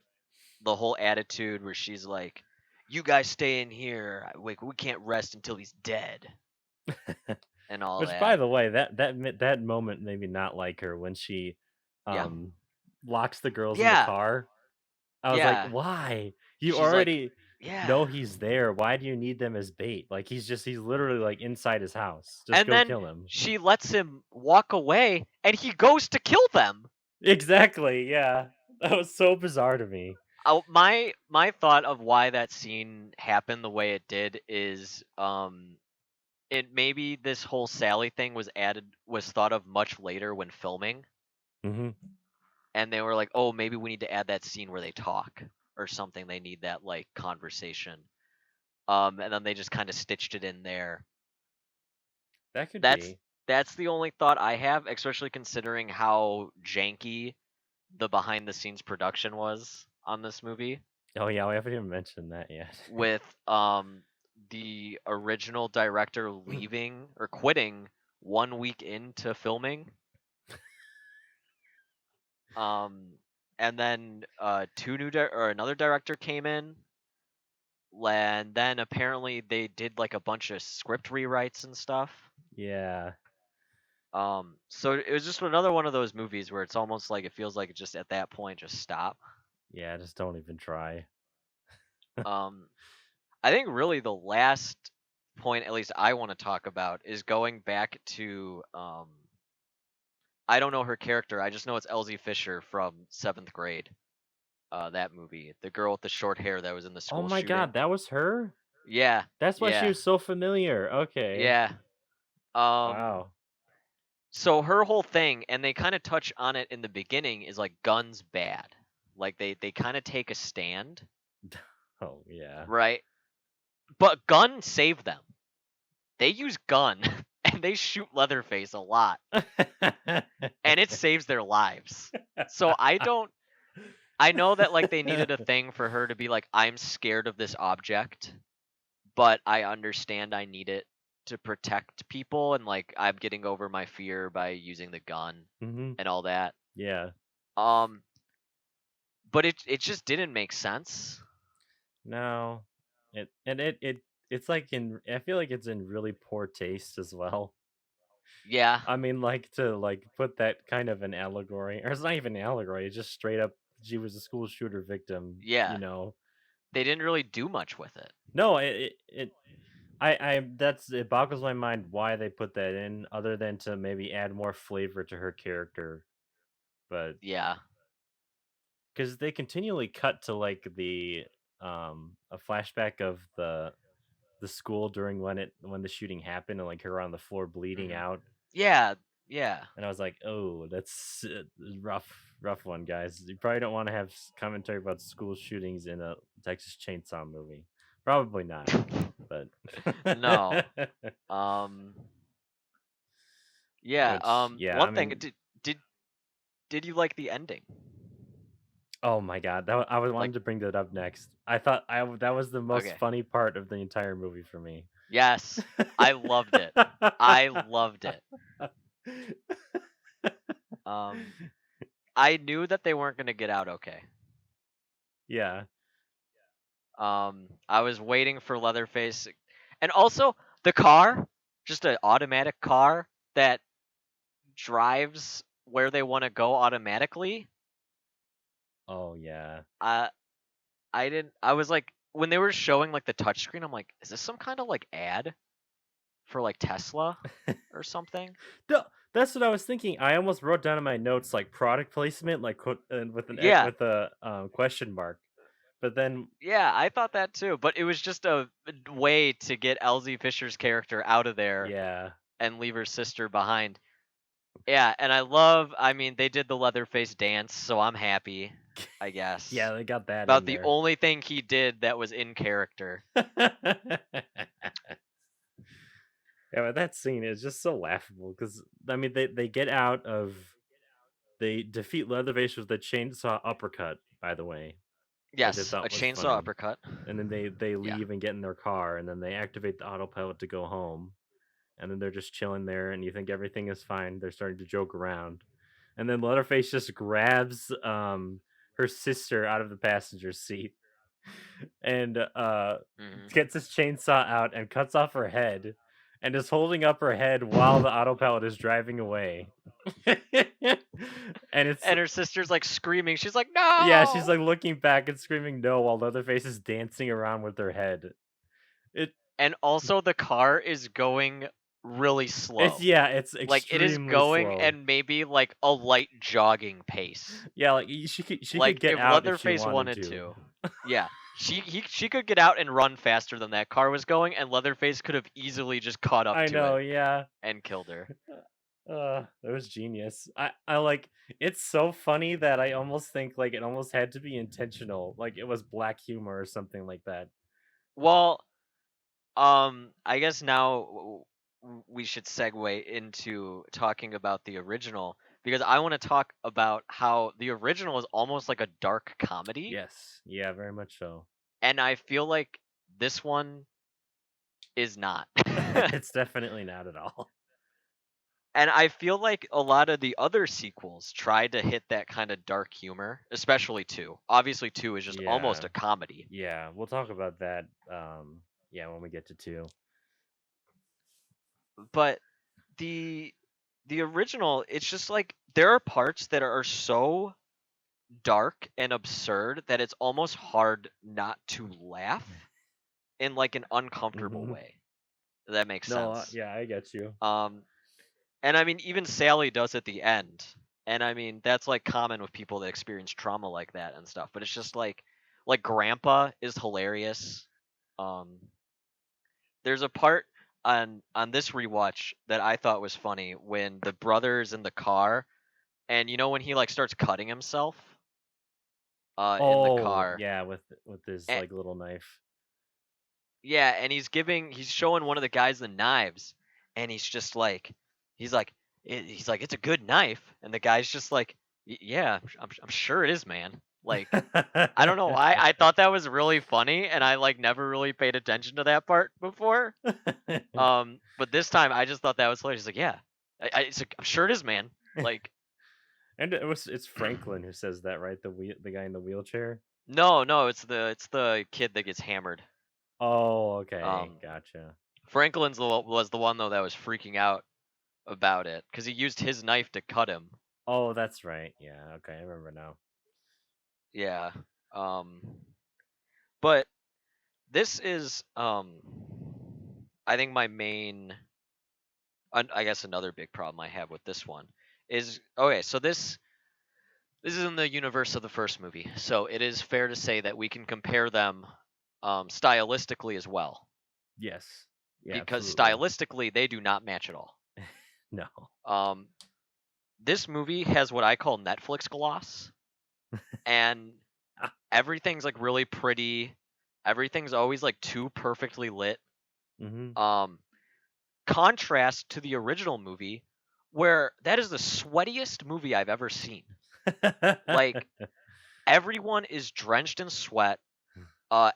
the whole attitude where she's like, "You guys stay in here, we can't rest until he's dead," and all Which, by that. the way, that moment made me not like her when she, Yeah, um, locks the girls in the yeah, car. I was like, yeah. "Why? You She's like, already." Yeah. know he's there. Why do you need them as bait? Like he's literally like inside his house. Just And go then kill him. she lets him walk away, and he goes to kill them. Exactly. Yeah. That was so bizarre to me. My thought of why that scene happened the way it did is it maybe this whole Sally thing was thought of much later when filming, Hmm. and they were like, oh, maybe we need to add that scene where they talk or something. They need that like conversation. And then they just kind of stitched it in there. That could That's be. that's the only thought I have, especially considering how janky the behind the scenes production was on this movie Oh yeah, we haven't even mentioned that yet. with the original director leaving or quitting 1 week into filming. And then another director came in, and then apparently they did like a bunch of script rewrites and stuff. Yeah. So it was just another one of those movies where it's almost like it feels like it just at that point just stop. Yeah, just don't even try. Um, I think really the last point, at least I want to talk about, is going back to I don't know her character. I just know it's Elsie Fisher from Seventh Grade. That movie, the girl with the short hair that was in the Oh school my god, shooting. that was her? Yeah, That's why she yeah, was so familiar. Okay. yeah. Um, Wow. so her whole thing, and they kind of touch on it in the beginning, is like guns bad. Like they kind of take a stand, Oh yeah. right? But gun saved them. They use gun and they shoot Leatherface a lot, and it saves their lives. So I know that like they needed a thing for her to be like, I'm scared of this object, but I understand I need it to protect people, and like I'm getting over my fear by using the gun Hmm. and all that. Yeah. Um, but it just didn't make sense. No. It's like in I feel like it's in really poor taste as well. Yeah, I mean, like to like put that kind of an allegory, or it's not even an allegory. It's just straight up. She was a school shooter victim. yeah. They didn't really do much with it. No, that's it boggles my mind why they put that in, other than to maybe add more flavor to her character. But Yeah. because they continually cut to like a flashback of the school during when the shooting happened and like her on the floor bleeding Hmm. out. Yeah, yeah. And I was like, "Oh, that's rough one, guys. You probably don't want to have commentary about school shootings in a Texas Chainsaw movie. Probably not, but No. Um. Yeah. which, yeah, I One thing. mean, Did did you like the ending? oh my god, I was Like, wanted to bring that up next. I thought that was the most okay. funny part of the entire movie for me. Yes, I loved it. I loved it. Um, I knew that they weren't gonna get out okay. Yeah. I was waiting for Leatherface, and also the car, just an automatic car that drives where they want to go automatically. Oh yeah. I I didn't. I was like, when they were showing like the touchscreen, I'm like, is this some kind of like ad for like Tesla or something? No, that's what I was thinking. I almost wrote down in my notes like product placement, like Yeah, with a question mark. But then, yeah, I thought that too. But it was just a way to get Elsie Fisher's character out of there yeah, and leave her sister behind. Yeah, and I mean, they did the Leatherface dance, so I'm happy, I guess. yeah, they got that About in the there. only thing he did that was in character. Yeah, but that scene is just so laughable because I mean they get out of they defeat Leatherface with the chainsaw uppercut, by the way, which I Yes, a thought was chainsaw funny. uppercut. And then they Yeah. leave and get in their car, and then they activate the autopilot to go home. And then they're just chilling there, and you think everything is fine. They're starting to joke around, and then Leatherface just grabs her sister out of the passenger seat and Hmm. gets his chainsaw out and cuts off her head, and is holding up her head while the autopilot is driving away. And it's And her sister's like screaming. She's like, yeah, she's "No!" like looking back and screaming no while Leatherface is dancing around with her head. It And also the car is going really it's slow. yeah, it's Like it is extremely going slow. and maybe like a light jogging pace. Yeah, like she could Like get if out if she Leatherface wanted wanted to. to. Yeah. She could get out and run faster than that car was going, and Leatherface could have easily just caught up I to know, it yeah. and killed her. That was genius. I like it's so funny that I almost think like it almost had to be intentional. Like it was black humor or something like that. Well, I guess now we should segue into talking about the original because I want to talk about how the original is almost like a dark comedy, Yes. Yeah, very much so. and I feel like this one is not. It's definitely not at all. And I feel like a lot of the other sequels tried to hit that kind of dark humor, especially 2. Obviously 2 is just almost Yeah. a comedy. Yeah, we'll talk about that yeah, when we get to 2. But the original, it's just like there are parts that are so dark and absurd that it's almost hard not to laugh in like an uncomfortable Mhm. way. If that makes No, sense. yeah, I get you. And I mean even Sally does at the end. And I mean that's like common with people that experience trauma like that and stuff. But it's just like Grandpa is hilarious. Um there's a part on this rewatch that I thought was funny when the brother's in the car and you know when he like starts cutting himself in the Oh, car. yeah, with this And, like little knife. yeah, and he's showing one of the guys the knives and he's like he's like it's a good knife and the guy's just like yeah, I'm sure it is, man. Like I don't know why I thought that was really funny and I like never really paid attention to that part before. But this time I just thought that was hilarious. He's like, yeah, I'm sure it is, man. Like, And it's Franklin who says that, right? The guy in the wheelchair. no, it's the kid that gets hammered. Oh, okay, Um, gotcha. Was the one though that was freaking out about it because he used his knife to cut him. Oh, that's right. Yeah, okay, I remember now. Yeah. Um, but this is I think my main, I guess another big problem I have with this one is okay. So this is in the universe of the first movie, so it is fair to say that we can compare them stylistically as well, Yes. Yeah, because absolutely. stylistically they do not match at all. No. Um, this movie has what I call Netflix gloss, and everything's like really pretty. Everything's always like too perfectly lit. Mhm. Um, Contrast to the original movie, where that is the sweatiest movie I've ever seen. Like everyone is drenched in sweat.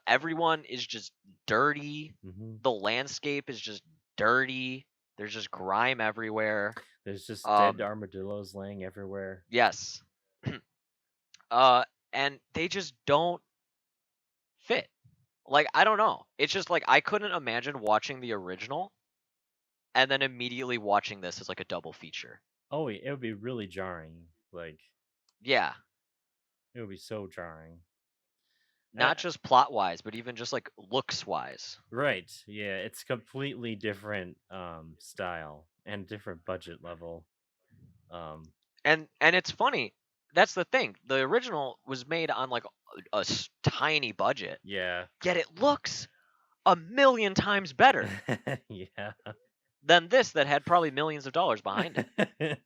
Everyone is just dirty. Mhm. The landscape is just dirty. There's just grime everywhere. There's just dead Um, armadillos laying everywhere. yes. uh, and they just don't fit. Like I don't know. It's just like I couldn't imagine watching the original and then immediately watching this as like a double feature. Oh, it would be really jarring. Like Yeah, it would be so jarring. Uh, not just plot wise, but even just like looks wise. right. Yeah, it's completely different style and different budget level. Um And it's funny. That's the thing. The original was made on like a tiny budget, yeah. yet it looks a million times better Yeah. than this that had probably millions of dollars behind it.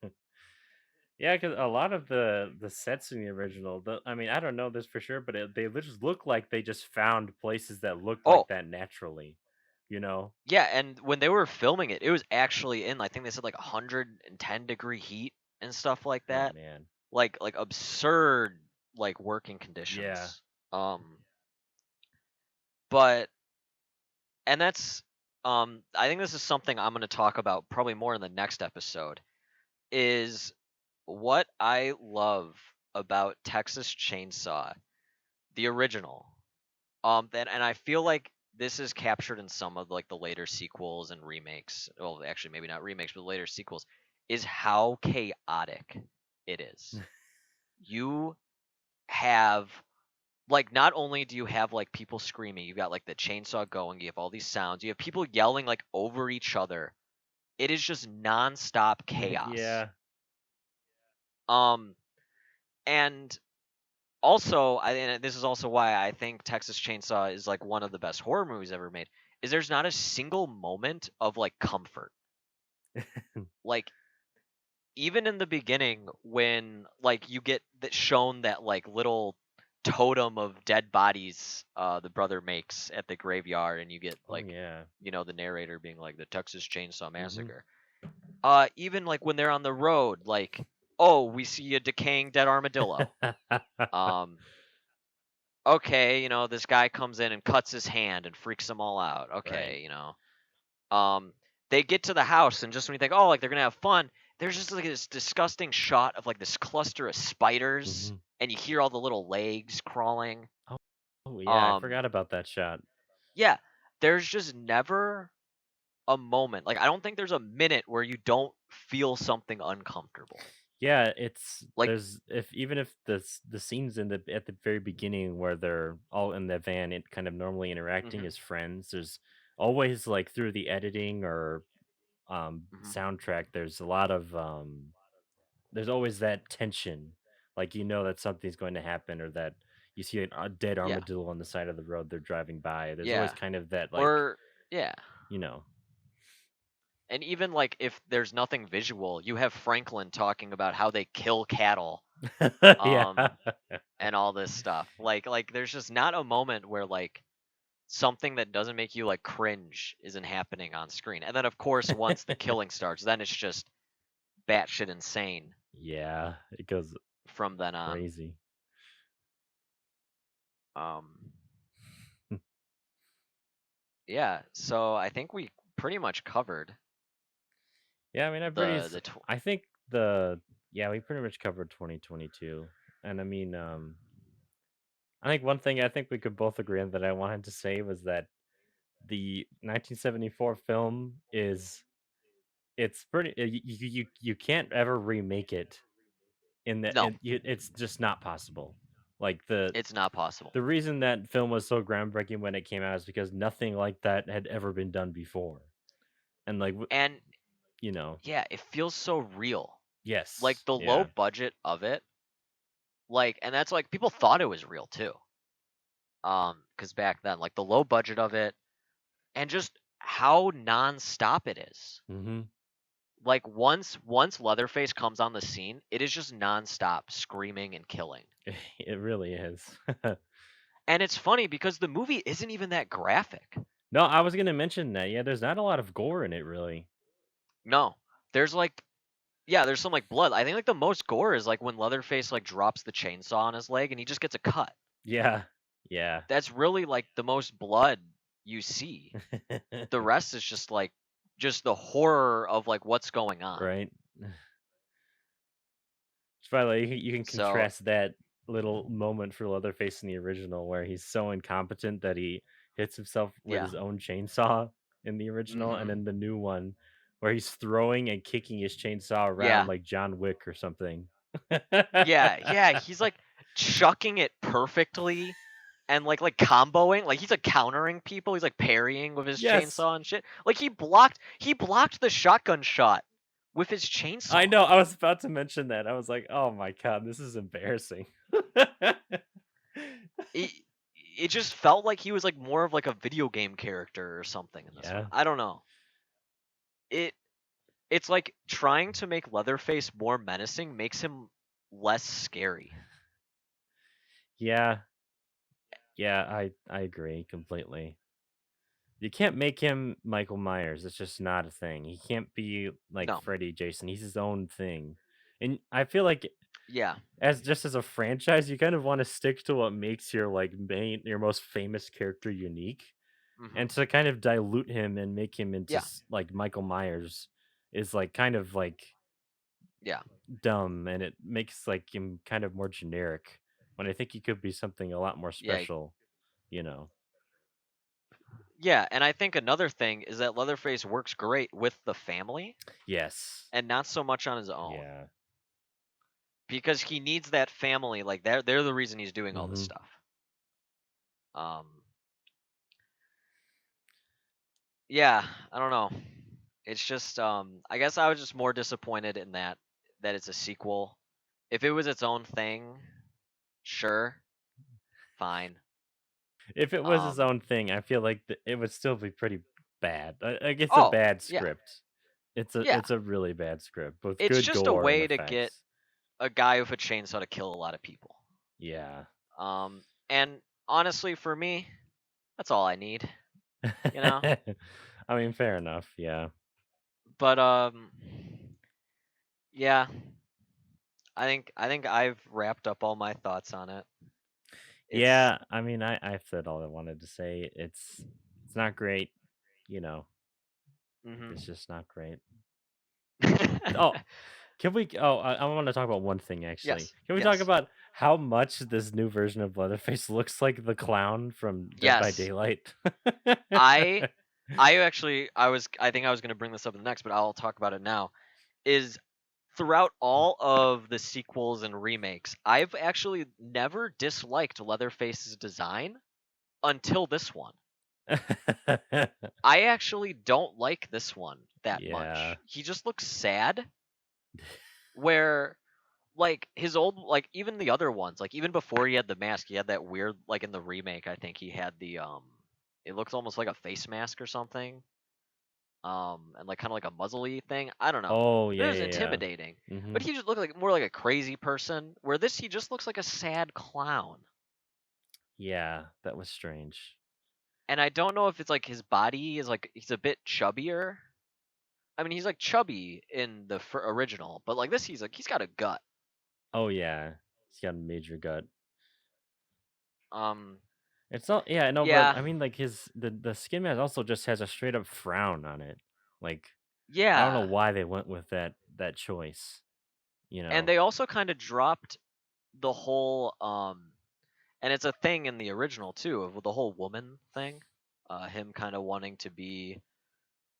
Yeah, because a lot of the sets in the original, I mean, I don't know this for sure, but they just look like they just found places that looked like Oh, that naturally, you know? yeah, and when they were filming it, it was actually in I think they said like 110-degree heat and stuff like Oh that. man, Like absurd like working yeah, conditions. But and that's I think this is something I'm going to talk about probably more in the next episode is what I love about Texas Chainsaw, the original. And I feel like this is captured in some of like the later sequels and remakes. Well, actually maybe not remakes, but later sequels is how chaotic it is. You have like not only do you have like people screaming, you got like the chainsaw going, you have all these sounds, you have people yelling like over each other. It is just nonstop chaos. Yeah. Um and also and this is also why I think Texas Chainsaw is like one of the best horror movies ever made, is there's not a single moment of like comfort. Like even in the beginning when like you get that shown that like little totem of dead bodies the brother makes at the graveyard, and you get Oh like, yeah. you know, the narrator being like the Texas Chainsaw Mm-hmm. Massacre. Even like when they're on the road, like, oh, we see a decaying dead armadillo. um okay, you know, this guy comes in and cuts his hand and freaks them all out. Right. Okay, you know. Um, they get to the house, and just when you think, oh, like they're gonna have fun, there's just like this disgusting shot of like this cluster of spiders, Mm-hmm. and you hear all the little legs crawling. Oh yeah, I Um, forgot about that shot. yeah, there's just never a moment. Like I don't think there's a minute where you don't feel something uncomfortable. Yeah, it's Like, there's if even if the scenes in the at the very beginning where they're all in the van and kind of normally interacting hmm as friends, there's always like through the editing or hmm soundtrack, there's a lot of there's always that tension. Like you know that something's going to happen or that you see a dead yeah, armadillo on the side of the road they're driving by. There's always yeah, kind of that like, or yeah. you know. And even like if there's nothing visual, you have Franklin talking about how they kill cattle, Yeah. um, and all this stuff. Like there's just not a moment where like something that doesn't make you like cringe isn't happening on screen. And then of course once the killing starts, then it's just batshit insane Yeah, it goes from then on. crazy. Um, yeah, so I think we pretty much covered Yeah, I mean, the I think the yeah, we pretty much covered 2022. And I mean, I think one thing I think we could both agree on that I wanted to say was that the 1974 film is it's pretty you can't ever remake it in the No, it's just not possible. Like it's not possible. the reason that film was so groundbreaking when it came out is because nothing like that had ever been done before. And like And you know, yeah, it feels so real. Like yes, the low yeah. budget of it, like, and that's like people thought it was real too. Because back then, like the low budget of it, and just how nonstop it is. Mhm. Like once Leatherface comes on the scene, it is just nonstop screaming and killing. It really is. And it's funny because the movie isn't even that graphic. No, I was gonna mention that. Yeah, there's not a lot of gore in it, really. No, there's like, yeah, there's some like blood. I think like the most gore is like when Leatherface like drops the chainsaw on his leg and he just gets a cut. Yeah, yeah, That's really like the most blood you see. The rest is just the horror of like what's going on. right. It's probably like, you can So contrast that little moment for Leatherface in the original, where he's so incompetent that he hits himself with yeah. his own chainsaw in the original, and hmm then the new one, where he's throwing and kicking his chainsaw around Yeah. like John Wick or something. Yeah. Yeah. He's like chucking it perfectly and like comboing. Like he's like countering people. He's like parrying with his Yes, chainsaw and shit. Like he blocked the shotgun shot with his I chainsaw. know. I was about to mention that. I was like, "Oh my god, this is embarrassing." It it just felt like he was like more of like a video game character or something in this one. Yeah. I don't know. It it's like trying to make Leatherface more menacing makes him less scary. Yeah. Yeah, I agree completely. You can't make him Michael Myers. It's just not a thing. He can't be like No. Freddy Jason. He's his own thing. And I feel like Yeah. as just as a franchise, you kind of want to stick to what makes your like main your most famous character unique. Mhm. And to kind of dilute him and make him into Yeah. like Michael Myers is like kind of like Yeah. dumb, and it makes like him kind of more generic when I think he could be something a lot more Yeah. special, you know. Yeah, and I think another thing is that Leatherface works great with the family Yes. and not so much on his own Yeah. because he needs that family. Like they're the reason he's doing all this Hmm. stuff. Um, yeah, I don't know. It's just I guess I was just more disappointed in that it's a sequel. If it was its own thing, sure, fine. If it was his Um, own thing, I feel like it would still be pretty bad. Like it's a oh, bad yeah, script. yeah. It's a really bad script, both It's good just a gore and way to get effects. a guy with a chainsaw to kill a lot of people. Yeah. And honestly, for me, that's all I need, you know. I mean, fair enough. Yeah. But yeah, I think I've wrapped up all my thoughts on it. It's Yeah. I mean, I've said all I wanted to say. It's not great. You know, it's mhm. just not great. Oh, can we? Oh, I want to talk about one thing actually. Yes, Can we talk yes, about how much this new version of Leatherface looks like the clown from Dead by yes. Daylight? I I think I was gonna bring this up in the next, but I'll talk about it now. Is throughout all of the sequels and remakes, I've actually never disliked Leatherface's design until this one. I actually don't like this one that Yeah. much. He just looks sad. Where like his old like even the other ones, like even before he had the mask, he had that weird like in the remake, I think he had the it looks almost like a face mask or something. And like kind of like a muzzly thing. I don't know. Oh, But it yeah, was yeah, yeah. intimidating. But Mhm. he just looked like more like a crazy person. Where this he just looks like a sad clown. Yeah, that was strange. And I don't know if it's like his body is like he's a bit chubbier. I mean, he's like chubby in the original, but like this, he's like he's got a gut. Oh, yeah. He's got a major gut. Um, It's not yeah, no, but yeah, I mean like the skin mask also just has a straight up frown on it. Like I don't know yeah, why they went with that choice, you and know. they also kind of dropped the whole and it's a thing in the original too of the whole woman thing. Him kind of wanting to be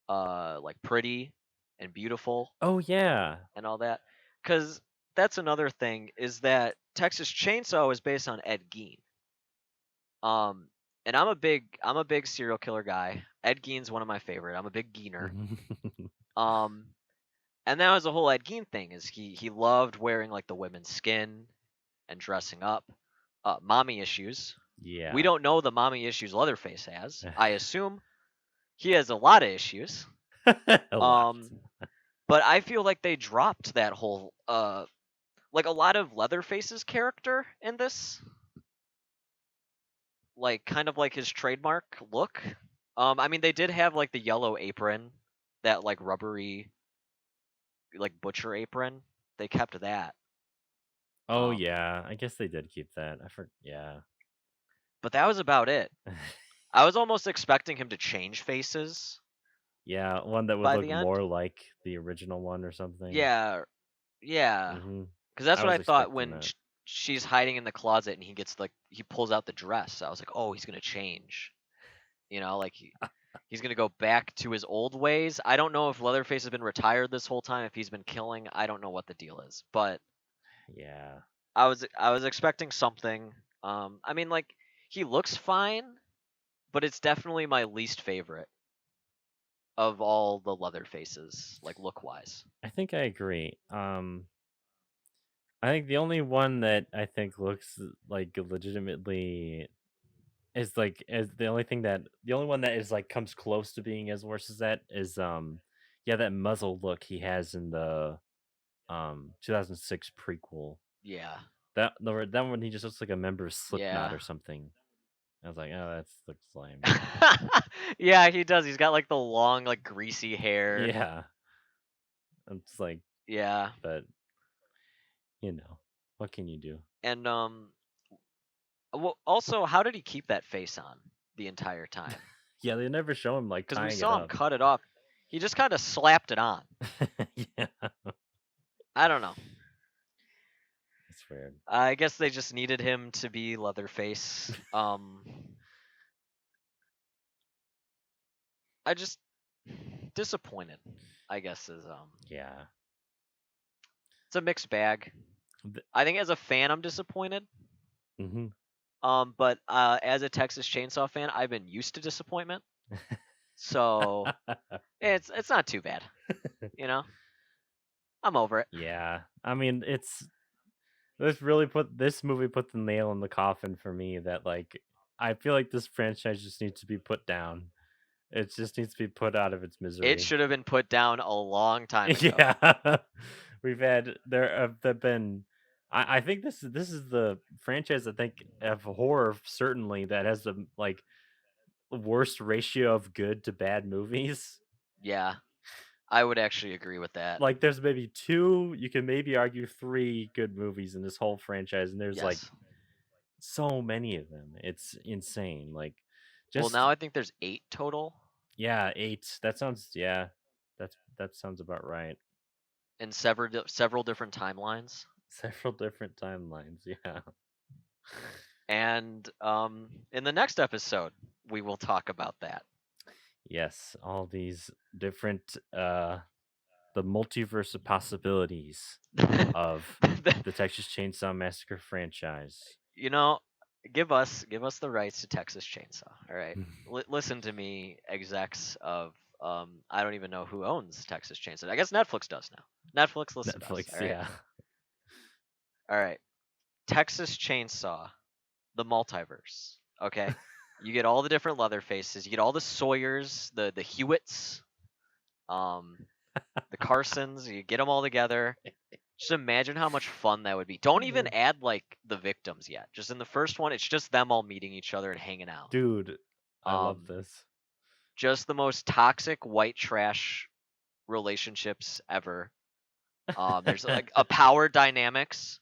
like pretty and beautiful Oh yeah. and all that, because that's another thing is that Texas Chainsaw is based on Ed Gein. Um, and I'm a big serial killer guy. Ed Gein's one of my favorite. I'm a big Geiner. Um, and that was the whole Ed Gein thing is he loved wearing like the women's skin and dressing up. Mommy issues. We Yeah. don't know the mommy issues Leatherface has. I assume he has a lot of issues. A lot. Um, but I feel like they dropped that whole like a lot of Leatherface's character in this, like kind of like his trademark look. I mean they did have like the yellow apron, that like rubbery like butcher apron. They kept that. Oh Um, yeah, I guess they did keep that. Yeah. but that was about it. I was almost expecting him to change faces Yeah, one that would by look the end. more like the original one or something. Yeah, yeah. Mhm. Because that's I what I was thought expecting when that. she's hiding in the closet and he gets like he pulls out the dress. I was like, oh, he's gonna change. Like he's gonna go back to his old ways. I don't know if Leatherface has been retired this whole time, if he's been killing. I don't know what the deal is, but Yeah. I was expecting something. I mean, like he looks fine, but it's definitely my least favorite of all the Leatherfaces, like look wise. I think I agree. I think the only one that I think looks like legitimately is like is the only one that is like comes close to being as worse as that is yeah, that muzzle look he has in the 2006 prequel. Yeah, That one he just looks like a member of Slipknot yeah. or something. I was like, oh, that looks lame. Yeah, he does. He's got like the long, like greasy hair. Yeah, I'm just like, Yeah, but what can you do? and well, also, how did he keep that face on the entire time? Yeah, they never show him like Because we tying it saw him up. cut it off. He just kind of slapped it on. Yeah, I don't know. it's weird. I guess they just needed him to be Leatherface. I just disappointed, I guess is Yeah. it's a mixed bag. I think as a fan I'm disappointed. Mm-hmm. But as a Texas Chainsaw fan, I've been used to disappointment. So it's not too bad. You know? I'm over it. Yeah. I mean, this movie put the nail in the coffin for me that like I feel like this franchise just needs to be put down. It just needs to be put out of its It misery. should have been put down a long time ago. Yeah. There've been I think this is the franchise I think of horror certainly that has the like worst ratio of good to bad movies. Yeah. I would actually agree with that. Like there's maybe two, you can maybe argue three good movies in this whole franchise, and there's like Yes. so many of them. It's insane. Like Well, just now I think there's 8 total yeah, eight. That sounds about right. in several different timelines. Several different timelines, yeah. And in the next episode, we will talk about that. Yes, all these different the multiverse of possibilities of the Texas Chainsaw Massacre franchise. You know, give us the rights to Texas Chainsaw. All right, listen to me, execs of I don't even know who owns Texas Chainsaw. I guess Netflix does now. Netflix, listen to us. Netflix, All right, yeah. all right. Texas Chainsaw, the multiverse. Okay, you get all the different Leatherfaces. You get all the Sawyers, the Hewitts, the Carsons. You get them all together. Just imagine how much fun that would be. Don't even add like the victims yet. Just in the first one, it's just them all meeting each other and hanging out. Dude, I love this. Just the most toxic white trash relationships ever. There's like a power dynamics,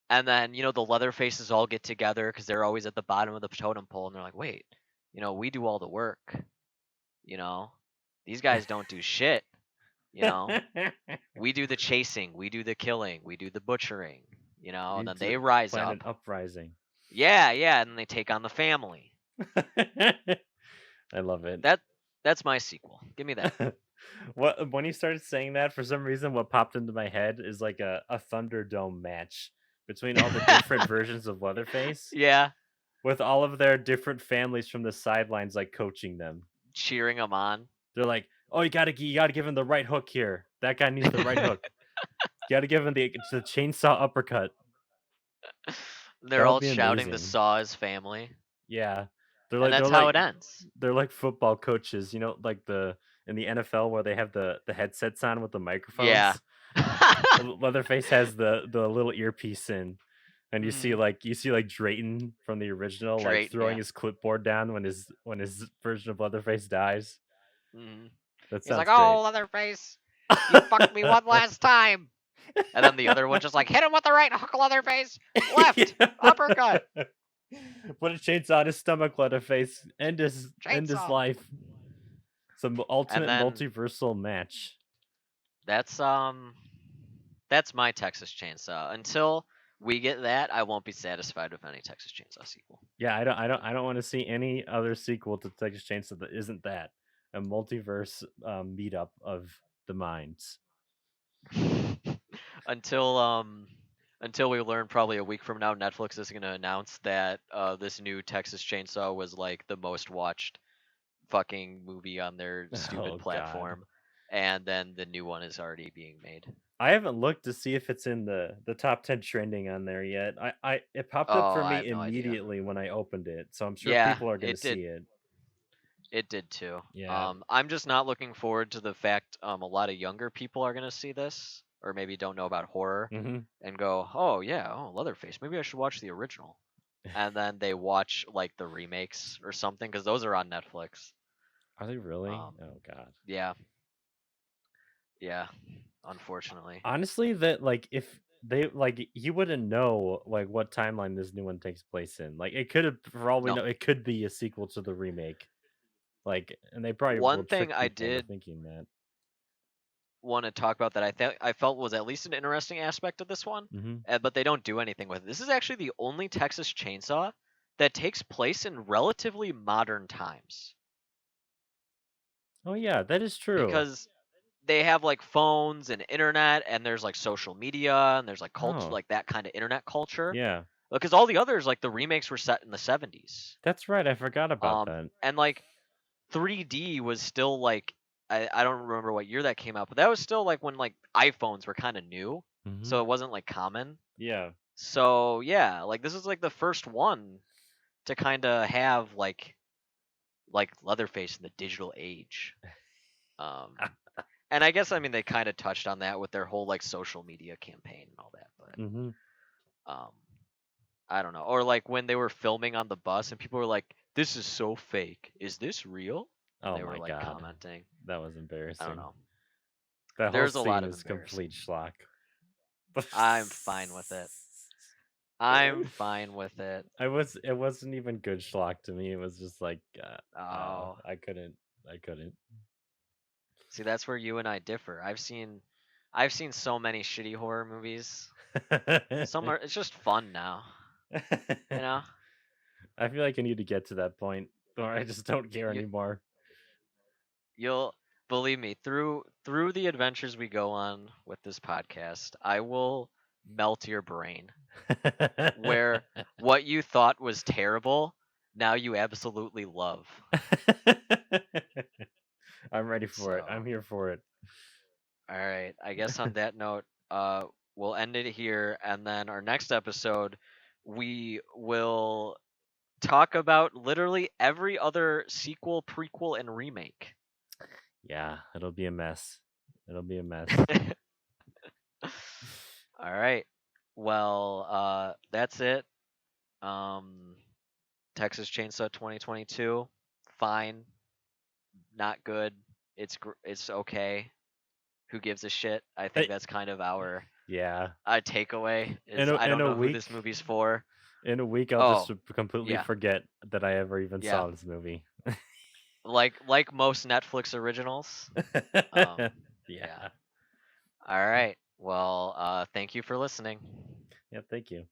and then the Leatherfaces all get together because they're always at the bottom of the totem pole, and they're like, wait, we do all the work. These guys don't do shit. We do the chasing, we do the killing, we do the butchering, and then they rise plan up. an uprising. Yeah, and then they take on the family. I love it. That's my sequel. Give me that. When you started saying that, for some reason, what popped into my head is like a Thunderdome match between all the different versions of Leatherface. Yeah. With all of their different families from the sidelines, like coaching them, cheering them on. They're like, "Oh, you gotta give him the right hook here. That guy needs the right hook. You gotta give him the chainsaw uppercut." They're all shouting the Saw's family. Yeah, and that's how it ends. They're like football coaches, like in the NFL where they have the headsets on with the microphones. Yeah. Leatherface has the little earpiece in, and you see like Drayton from the original like throwing his clipboard down when his version of Leatherface dies. He's like, "Oh, Leatherface, you fucked me one last time." And then the other one just like, "Hit him with the right hook, Leatherface. Left uppercut." Put a chainsaw on his stomach, Leatherface. End his life. Some ultimate multiversal match. That's my Texas Chainsaw. Until we get that, I won't be satisfied with any Texas Chainsaw sequel. Yeah, I don't want to see any other sequel to Texas Chainsaw that isn't that a multiverse meetup of the minds. Until we learn probably a week from now, Netflix is going to announce that this new Texas Chainsaw was like the most watched fucking movie on their stupid platform. God. And then the new one is already being made. I haven't looked to see if it's in the top 10 trending on there yet. It popped up for me immediately when I opened it, so I'm sure people are going to see it. It did too. Yeah. I'm just not looking forward to the fact a lot of younger people are going to see this, or maybe don't know about horror, and go, "Oh yeah, Leatherface. Maybe I should watch the original." And then they watch like the remakes or something because those are on Netflix. Are they really? Oh god. Yeah. Yeah. Unfortunately. Honestly, that like if they like you wouldn't know like what timeline this new one takes place in. Like it could have probably it could be a sequel to the remake. Like, and they probably one thing I did thinking that want to talk about that I felt was at least an interesting aspect of this one, but they don't do anything with it. This is actually the only Texas Chainsaw that takes place in relatively modern times. Oh yeah, that is true. because they have like phones and internet, and there's like social media, and there's like culture, Oh like that kind of internet culture. yeah, Because all the others, like the remakes, were set in the 70s. that's right. I forgot about that. And like 3D was still like, I don't remember what year that came out, but that was still like when like iPhones were kind of new, Hmm. so it wasn't like common. Yeah. So yeah, like this is like the first one to kind of have like Leatherface in the digital age. Um, and I guess, I mean, they kind of touched on that with their whole like social media campaign and all that, Hmm. but I don't know. Or like when they were filming on the bus and people were like, "This is so fake. Is this real?" And Oh they were my like god, commenting. that was I don't embarrassing. know. That whole There's a scene lot of is complete embarrassing. schlock. I'm fine with it. I'm fine with it. It wasn't even good schlock to me. It was just like, Oh, I couldn't. see, that's where you and I differ. I've seen so many shitty horror movies. Some are, it's just fun now, you know? I feel like I need to get to that point, or I just don't care You anymore. you'll believe me, through the adventures we go on with this podcast, I will melt your brain where what you thought was terrible, now you absolutely love. I'm ready for it. I'm So, here for it. all right, I guess on that note, we'll end it here, and then our next episode, we will talk about literally every other sequel, prequel, and remake. Yeah, it'll be a mess. It'll be a mess. All right. Well, that's it. Um, Texas Chainsaw 2022, fine, not good. It's okay. Who gives a shit? I think Eh, that's kind of our yeah. takeaway. In Is, a I in don't a know who week, this movie's for. I'll Oh, just completely yeah, forget that I ever even yeah. saw this movie. Like most Netflix originals. Um, yeah. Yeah. All right. Well, thank you for listening. Yeah, thank you.